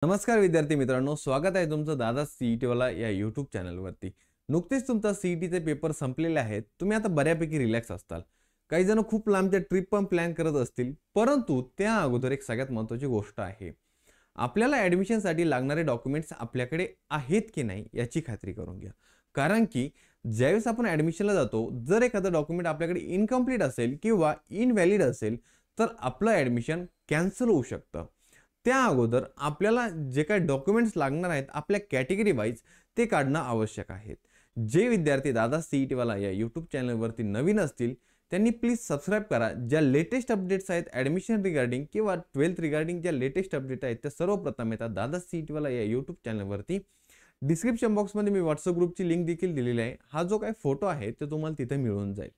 नमस्कार विद्यार्थी मित्रांनो, स्वागत आहे तुमचं दादा सीईटी वाला या यूट्यूब चॅनलवरती। नुकतेच तुमचा सीईटीचे पेपर संपलेले आहेत। तुम्ही आता बऱ्यापैकी रिलॅक्स असताल। काही जण खूप लांबच्या ट्रिप पण प्लॅन करत असतील, परंतु त्या अगोदर एक सगळ्यात महत्त्वाची गोष्ट आहे। आपल्याला ॲडमिशनसाठी लागणारे डॉक्युमेंट्स आपल्याकडे आहेत की नाही याची खात्री करून घ्या। कारण की ज्यावेळेस आपण ॲडमिशनला जातो, जर एखादा डॉक्युमेंट आपल्याकडे इनकम्प्लीट असेल किंवा इनव्हॅलिड असेल, तर आपलं ॲडमिशन कॅन्सल होऊ शकतं। त्या अगोदर आपल्याला जे काही डॉक्युमेंट्स लागणार आहेत आपल्या कॅटेगरी वाईज ते काढणं आवश्यक आहे। जे विद्यार्थी दादा सीईटी वाला या यूट्यूब चॅनलवरती नवीन असतील त्यांनी प्लीज सबस्क्राइब करा। ज्या लेटेस्ट अपडेट्स आहेत ॲडमिशन रिगार्डिंग किंवा 12th रिगार्डिंग ज्या लेटेस्ट अपडेट आहेत त्या सर्वप्रथम येतात दादा सीईटी वाला या यूट्यूब चॅनलवरती। डिस्क्रिप्शन बॉक्समध्ये मी व्हॉट्सअप ग्रुपची लिंक देखील दिलेली आहे। हा जो काही फोटो आहे ते तुम्हाला तिथे मिळून जाईल।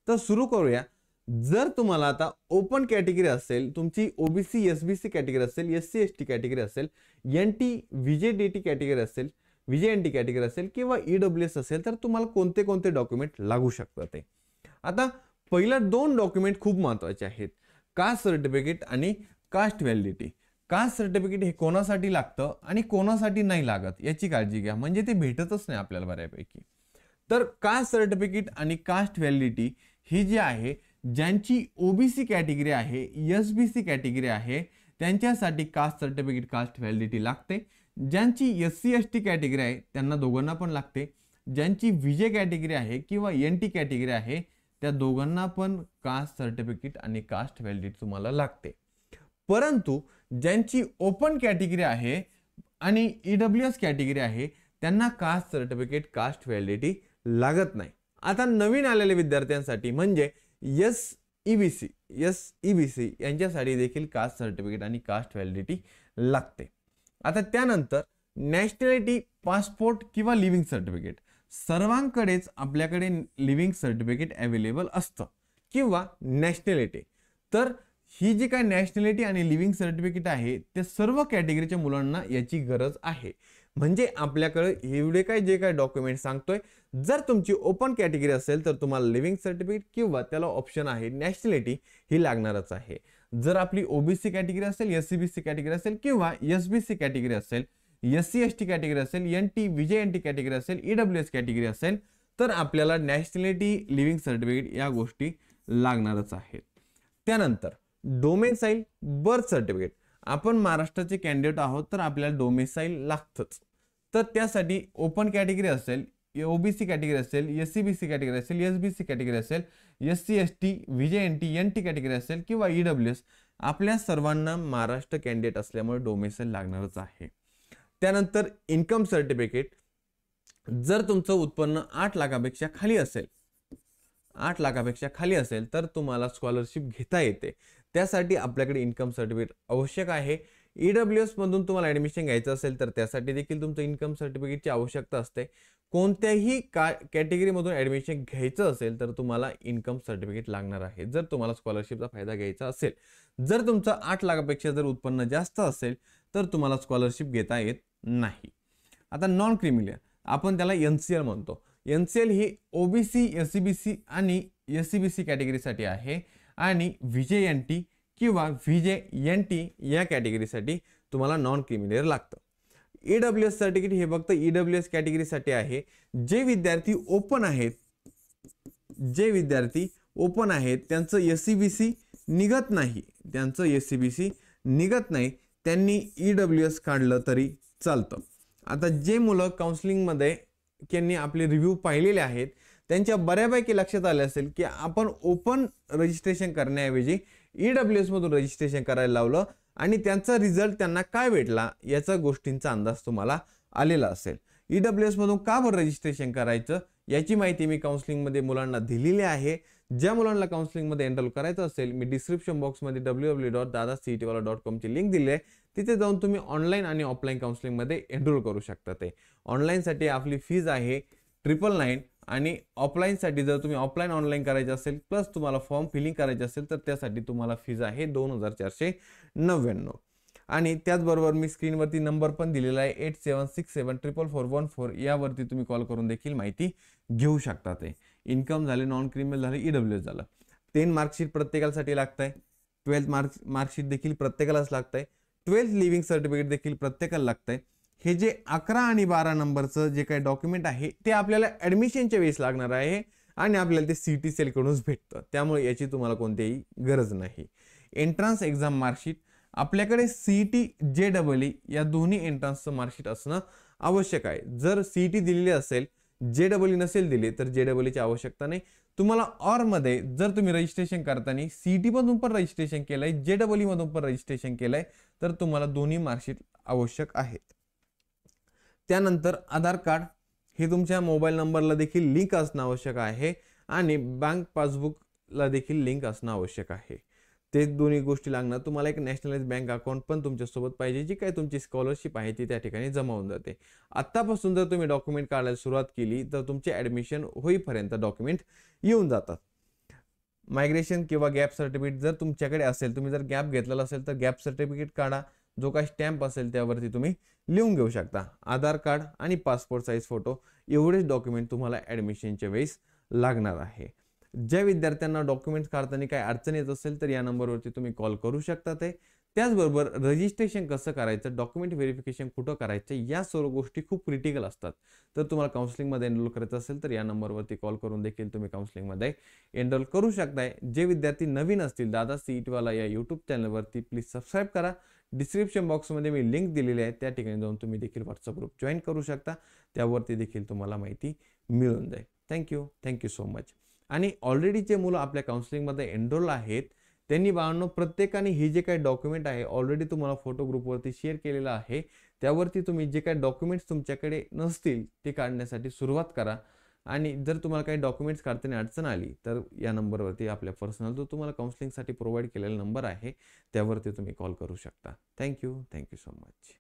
तर सुरू करूया। जर तुम्हाला आता ओपन कॅटेगरी असेल, तुमची ओबीसी एसबीसी कॅटेगरी असेल, एससी एसटी कॅटेगरी असेल, एनटी व्हीजेडीटी कॅटेगरी असेल, व्हीजेएनटी कॅटेगरी असेल किंवा ईडब्ल्यूएस असेल, तर तुम्हाला कोणते कोणते डॉक्युमेंट लागू शकतात ते आता पहिलं दोन डॉक्युमेंट खूप महत्त्वाचे आहेत। कास्ट सर्टिफिकेट आणि कास्ट व्हॅलिडिटी। कास्ट सर्टिफिकेट हे कोणासाठी लागतं आणि कोणासाठी नाही लागत याची काळजी घ्या, म्हणजे ते भेटतच नाही आपल्याला बऱ्यापैकी। तर कास्ट सर्टिफिकेट आणि कास्ट व्हॅलिडिटी ही जी आहे, ज्यांची ओबीसी कॅटेगरी आहे, एसबीसी कॅटेगरी आहे, त्यांच्यासाठी कास्ट सर्टिफिकेट कास्ट व्हॅलिडिटी लागते। ज्यांची एससी एसटी कॅटेगरी आहे त्यांना दोघांना पण लागते। ज्यांची व्हीजे कॅटेगरी आहे किंवा एनटी कॅटेगरी आहे त्या दोघांना पण कास्ट सर्टिफिकेट आणि कास्ट व्हॅलिडिटी तुम्हाला लागते। परंतु ज्यांची ओपन कॅटेगरी आहे आणि ईडब्ल्यूएस कॅटेगरी आहे त्यांना कास्ट सर्टिफिकेट कास्ट व्हॅलिडिटी लागत नाही। आता नवीन आलेल्या विद्यार्थ्यांसाठी म्हणजे एसईबीसी यांच्यासाठी देखील कास्ट सर्टिफिकेट आणि कास्ट व्हॅलिडिटी लागते। आता त्यानंतर नॅशनॅलिटी पासपोर्ट किंवा लिव्हिंग सर्टिफिकेट सर्वांकडेच आपल्याकडे लिव्हिंग सर्टिफिकेट अवेलेबल असतं किंवा नॅशनॅलिटी। तर ही जी काय नॅशनॅलिटी आणि लिव्हिंग सर्टिफिकेट आहे ते सर्व कॅटेगरीच्या मुलांना याची गरज आहे। म्हणजे आपल्याकडे एवढे काय जे काय डॉक्युमेंट सांगतोय, जर तुमची ओपन कॅटेगरी असेल तर तुम्हाला लिव्हिंग सर्टिफिकेट किंवा त्याला ऑप्शन आहे नॅशनॅलिटी ही लागणारच आहे। जर आपली ओबीसी कॅटेगरी असेल, एससीबीसी कॅटेगरी असेल किंवा एसबीसी कॅटेगरी असेल, एससी एसटी कॅटेगरी असेल, एनटी व्हीजेएनटी कॅटेगरी असेल, ईडब्ल्यूएस कॅटेगरी असेल, तर आपल्याला नॅशनॅलिटी लिव्हिंग सर्टिफिकेट या गोष्टी लागणारच आहेत। त्यानंतर डोमेसाइल बर्थ सर्टिफिकेट। आपण महाराष्ट्राचे कॅन्डिडेट आहोत तर आपल्याला डोमेसाइल लागतच। तर त्यासाठी ओपन कॅटेगरी असेल, ओबीसी कॅटेगरी असेल, एससीबीसी कॅटेगरी असेल, एसबीसी कॅटेगरी असेल, SC ST VJNT NT category असेल किंवा ईडब्ल्यूएस, आपल्या सर्वांना महाराष्ट्र कॅन्डिडेट असल्यामुळे डोमेसाइल लागणारच आहे। त्यानंतर इन्कम सर्टिफिकेट। जर तुमचं उत्पन्न 8 लाखापेक्षा खाली असेल, 8 लाखापेक्षा खाली असेल तर तुम्हाला स्कॉलरशिप घेता येते। त्यासाठी आपल्याकडे इन्कम सर्टिफिकेट आवश्यक आहे। ईडब्ल्यूएस मधून तुम्हाला ॲडमिशन घ्यायचं असेल तर त्यासाठी देखील तुमचं इन्कम सर्टिफिकेटची आवश्यकता असते। कोणत्याही कॅटेगरी मधून ॲडमिशन घ्यायचं असेल तर तुम्हाला इन्कम सर्टिफिकेट लागणार आहे, जर तुम्हाला स्कॉलरशिपचा फायदा घ्यायचा असेल। जर तुमचं 8 लाखापेक्षा जर उत्पन्न जास्त असेल तर तुम्हाला स्कॉलरशिप घेता येत नाही। आता नॉन क्रिमिलियर आपण त्याला एनसीएल म्हणतो। एनसीएल ही ओबीसी एससीबीसी आणि एससीबीसी कॅटेगरीसाठी आहे आणि व्हीजेएनटी किंवा व्हीजेएनटी या कॅटेगरीसाठी तुम्हाला नॉन क्रिमिलियर लागतं। ईडब्ल्यूएस सर्टिफिकेट हे फक्त ईडब्ल्यूएस कॅटेगरीसाठी आहे। जे विद्यार्थी ओपन आहेत त्यांचं एससीबीसी निघत नाही, त्यांनी ईडब्ल्यूएस काढलं तरी चालतं। आता जे मुलं काउन्सिलिंगमध्ये त्यांनी आपले रिव्ह्यू पाहिलेले आहेत त्यांच्या बऱ्यापैकी लक्षात आले असेल की आपण ओपन रजिस्ट्रेशन करण्याऐवजी ईडब्ल्यूएस मधून रजिस्ट्रेशन करायला लावलं आणि त्यांचा रिझल्ट त्यांना काय भेटला याचा गोष्टींचा अंदाज तुम्हाला आलेला असेल। ईडब्ल्यूएस मधून का बरं रजिस्ट्रेशन करायचं याची माहिती मी काउन्सिलिंगमध्ये मुलांना दिलेली आहे। ज्या मुलांना काउन्सिलिंगमध्ये एनरोल करायचं असेल, मी डिस्क्रिप्शन बॉक्समध्ये www.dadacity.com ची लिंक दिली आहे, तिथे जाऊन तुम्ही ऑनलाईन आणि ऑफलाईन काउन्सिलिंगमध्ये एनरोल करू शकता। ते ऑनलाईनसाठी आपली फीज आहे 999 आणि ऑफलाईनसाठी जर तुम्ही ऑफलाईन ऑनलाईन करायचं असेल प्लस तुम्हाला फॉर्म फिलिंग करायचे असेल तर त्यासाठी तुम्हाला फीज आहे 2499। आणि त्याचबरोबर मी स्क्रीनवरती नंबर पण दिलेला आहे 8767444414 यावरती तुम्ही कॉल करून देखील माहिती घेऊ शकता। ते इन्कम झाले, नॉन क्रिमिनल झाले, ईडब्ल्यूएस झालं। 10 मार्कशीट प्रत्येकासाठी लागतंय, 12th मार्कशीट देखील प्रत्येकालाच लागतंय। 12th लिव्हिंग सर्टिफिकेट देखील प्रत्येकाला लागतंय. हे जे 11 आणि 12 नंबरचं जे काही डॉक्युमेंट आहे ते आपल्याला ॲडमिशनच्या वेळेस लागणार आहे आणि आपल्याला ते CT सेलकडूनच भेटतं, त्यामुळे याची तुम्हाला कोणतीही गरज नाही. एंट्रन्स एक्झाम मार्कशीट आपल्याकडे CET JEE या दोन्ही एंट्रन्सचं मार्कशीट असणं आवश्यक आहे. जर CET दिलेली असेल, JEE नसेल दिली तर JEEची आवश्यकता नाही. तुम्हाला ऑर मध्ये जर तुम्ही रजिस्ट्रेशन करताना CET मधून पण रजिस्ट्रेशन केलंय, JEE मधून पण रजिस्ट्रेशन केलंय तर तुम्हाला दोन्ही मार्कशीट आवश्यक आहेत. त्यानंतर आधार कार्ड हे तुमच्या मोबाईल नंबरला देखील लिंक असणं आवश्यक आहे आणि बँक पासबुकला देखील लिंक असणं आवश्यक आहे. ते दोन्ही गोष्टी लागणार. तुम्हाला एक नॅशनलाइज बँक अकाउंट पण तुमच्यासोबत पाहिजे, जी काही तुमची स्कॉलरशिप आहे ती त्या ठिकाणी जमा होऊन जाते. आत्तापासून जर तुम्ही डॉक्युमेंट काढायला सुरुवात केली तर तुमचे ॲडमिशन होईपर्यंत डॉक्युमेंट येऊन जातात. मायग्रेशन किंवा गॅप सर्टिफिकेट जर तुमच्याकडे असेल, तुम्ही जर गॅप घेतलेला असेल तर गॅप सर्टिफिकेट काढा. जो काही स्टॅम्प असेल त्यावरती तुम्ही लिहून घेऊ शकता. आधार कार्ड आणि पासपोर्ट साईज फोटो एवढेच डॉक्युमेंट तुम्हाला ॲडमिशनच्या वेळेस लागणार आहे. ज्या विद्यार्थ्यांना डॉक्युमेंट्स काढताना काही अडचण येत असेल तर या नंबरवरती तुम्ही कॉल करू शकता. त्याचबरोबर रजिस्ट्रेशन कसं करायचं, डॉक्युमेंट व्हेरिफिकेशन कुठं करायचं, या सर्व गोष्टी खूप क्रिटिकल असतात. तर तुम्हाला काउन्सिलिंगमध्ये एनरोल करायचं असेल तर या नंबरवरती कॉल करून देखील तुम्ही काउन्सिलिंगमध्ये एनरोल करू शकताय. जे विद्यार्थी नवीन असतील दादा सीईटीवाला या यूट्यूब चॅनलवरती प्लीज सबस्क्राईब करा. डिस्क्रिप्शन बॉक्समध्ये मी लिंक दिलेली आहे, त्या ठिकाणी जाऊन तुम्ही देखील व्हॉट्सअप ग्रुप जॉईन करू शकता. त्यावरती देखील तुम्हाला माहिती मिळून जाईल. Thank you so much. आणि ऑलरेडी जे मुलं आपल्या काउन्सिलिंगमध्ये एनरोल आहेत त्यांनी बाळांनो प्रत्येकाने हे जे काही डॉक्युमेंट आहे ऑलरेडी तुम्हाला फोटो ग्रुपवरती शेअर केलेला आहे. त्यावरती तुम्ही जे काही डॉक्युमेंट्स तुमच्याकडे नसतील ते काढण्यासाठी सुरुवात करा. आणि जर तुम्हाला काही डॉक्युमेंट्स काढताना अडचण आली तर या नंबरवरती आपल्या पर्सनल जो तुम्हाला काउन्सिलिंगसाठी प्रोव्हाइड केलेला नंबर आहे त्यावरती तुम्ही कॉल करू शकता. Thank you so much.